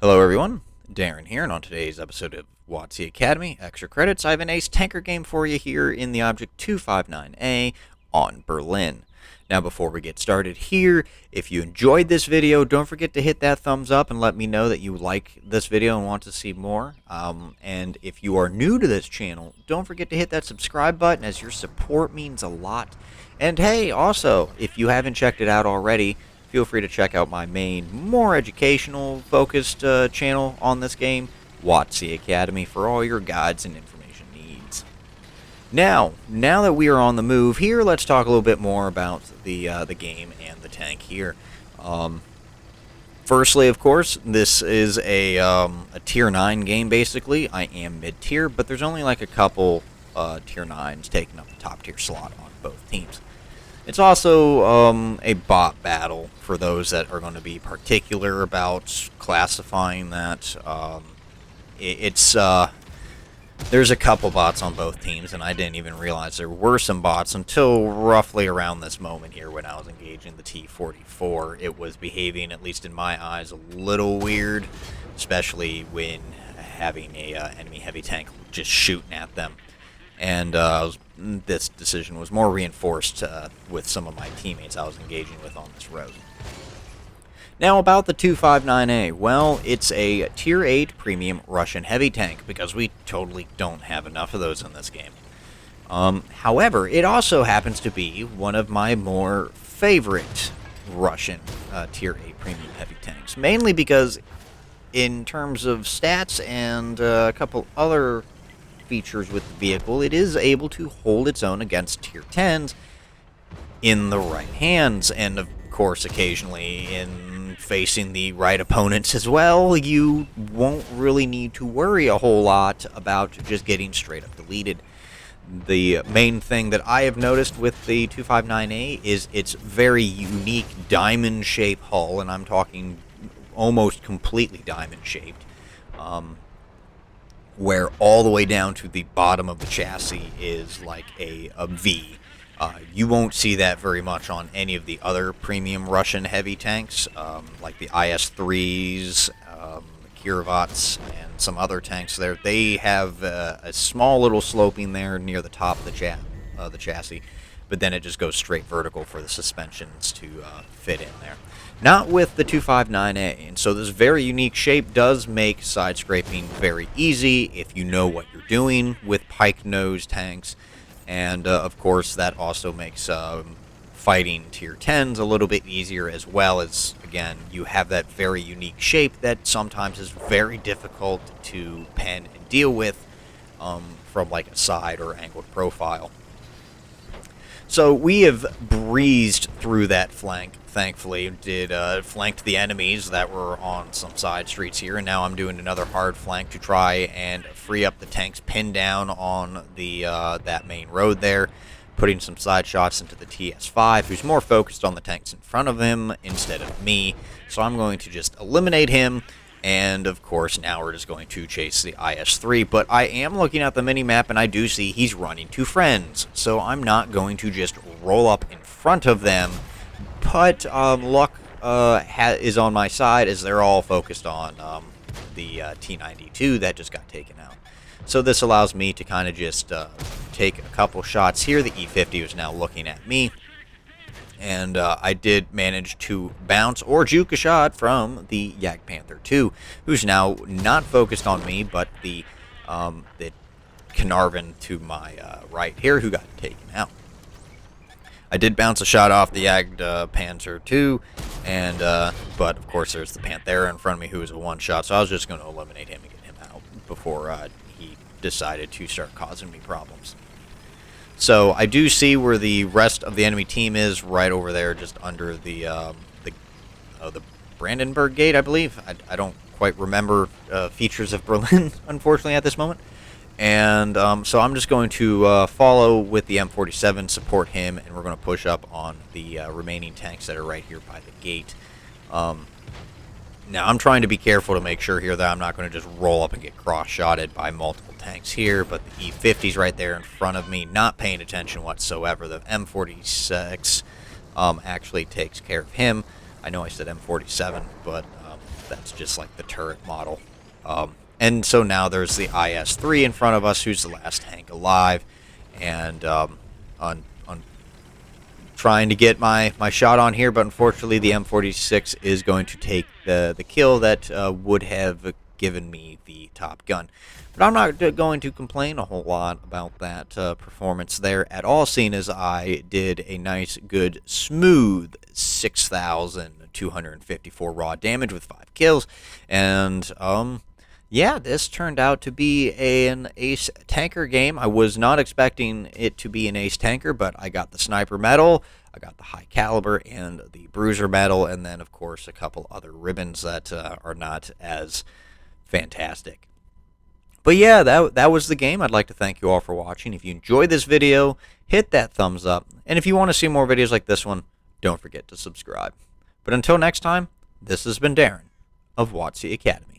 Hello everyone, Darren here, and on today's episode of WoTC Academy, Extra Credits, I have an ace tanker game for you here in the Object 259A on Berlin. Now before we get started here, if you enjoyed this video, don't forget to hit that thumbs up and let me know that you like this video and want to see more. And if you are new to this channel, don't forget to hit that subscribe button, as your support means a lot. And hey, also, if you haven't checked it out already, feel free to check out my main, more educational focused channel on this game, WoTC Academy, for all your guides and information needs. Now that we are on the move here, let's talk a little bit more about the game and the tank here. Firstly, of course, this is a tier 9 game, basically. I am mid-tier, but there's only like a couple tier 9s taking up the top tier slot on both teams. It's also a bot battle for those that are going to be particular about classifying that. There's a couple bots on both teams, and I didn't even realize there were some bots until roughly around this moment here when I was engaging the T-44. It was behaving, at least in my eyes, a little weird, especially when having a enemy heavy tank just shooting at them. And this decision was more reinforced with some of my teammates I was engaging with on this road. Now about the 259A, well, it's a tier 8 premium Russian heavy tank, because we totally don't have enough of those in this game. However, it also happens to be one of my more favorite Russian tier 8 premium heavy tanks, mainly because in terms of stats and a couple other features with the vehicle, it is able to hold its own against tier 10s in the right hands, and of course occasionally in facing the right opponents as well. You won't really need to worry a whole lot about just getting straight up deleted. The main thing that I have noticed with the 259A is its very unique diamond shaped hull, and I'm talking almost completely diamond shaped, where all the way down to the bottom of the chassis is like a V. You won't see that very much on any of the other premium Russian heavy tanks, like the IS-3s, the Kirovats, and some other tanks there. They have a small little sloping there near the top of the chassis, but then it just goes straight vertical for the suspensions to fit in there. Not with the 259A, and so this very unique shape does make side scraping very easy if you know what you're doing with pike nose tanks, and of course that also makes fighting tier 10s a little bit easier, as well as, again, you have that very unique shape that sometimes is very difficult to pen and deal with from like a side or angled profile. So we have breezed through that flank, thankfully. Flanked the enemies that were on some side streets here, and now I'm doing another hard flank to try and free up the tanks pinned down on the that main road there, putting some side shots into the TS5, who's more focused on the tanks in front of him instead of me. So I'm going to just eliminate him. And, of course, now we're just going to chase the IS-3. But I am looking at the mini-map, and I do see he's running two friends. So I'm not going to just roll up in front of them. But luck is on my side, as they're all focused on the T-92 that just got taken out. So this allows me to kind of just take a couple shots here. The E-50 is now looking at me. And I did manage to bounce or juke a shot from the Yak Panther 2, who's now not focused on me, but the Carnarvon to my right here, who got taken out. I did bounce a shot off the Yak Panther 2, and but of course there's the Panthera in front of me, who is a one-shot, so I was just going to eliminate him and get him out before he decided to start causing me problems. So I do see where the rest of the enemy team is, right over there, just under the Brandenburg Gate, I believe. I don't quite remember features of Berlin, unfortunately, at this moment. And so I'm just going to follow with the M47, support him, and we're going to push up on the remaining tanks that are right here by the gate. Now, I'm trying to be careful to make sure here that I'm not going to just roll up and get cross-shotted by multiple tanks here, but the E-50's right there in front of me, not paying attention whatsoever. The M46 actually takes care of him. I know I said M47, but That's just like the turret model. And so now there's the IS-3 in front of us, who's the last tank alive. And on trying to get my shot on here, but unfortunately the M46 is going to take the kill that would have given me the top gun. But I'm not going to complain a whole lot about that performance there at all, seeing as I did a nice, good, smooth 6,254 raw damage with 5 kills. And, yeah, this turned out to be an ace tanker game. I was not expecting it to be an ace tanker, but I got the sniper medal, I got the high caliber, and the bruiser medal, and then, of course, a couple other ribbons that are not as fantastic. But yeah, that was the game. I'd like to thank you all for watching. If you enjoyed this video, hit that thumbs up. And if you want to see more videos like this one, don't forget to subscribe. But until next time, this has been Darren of WoTC Academy.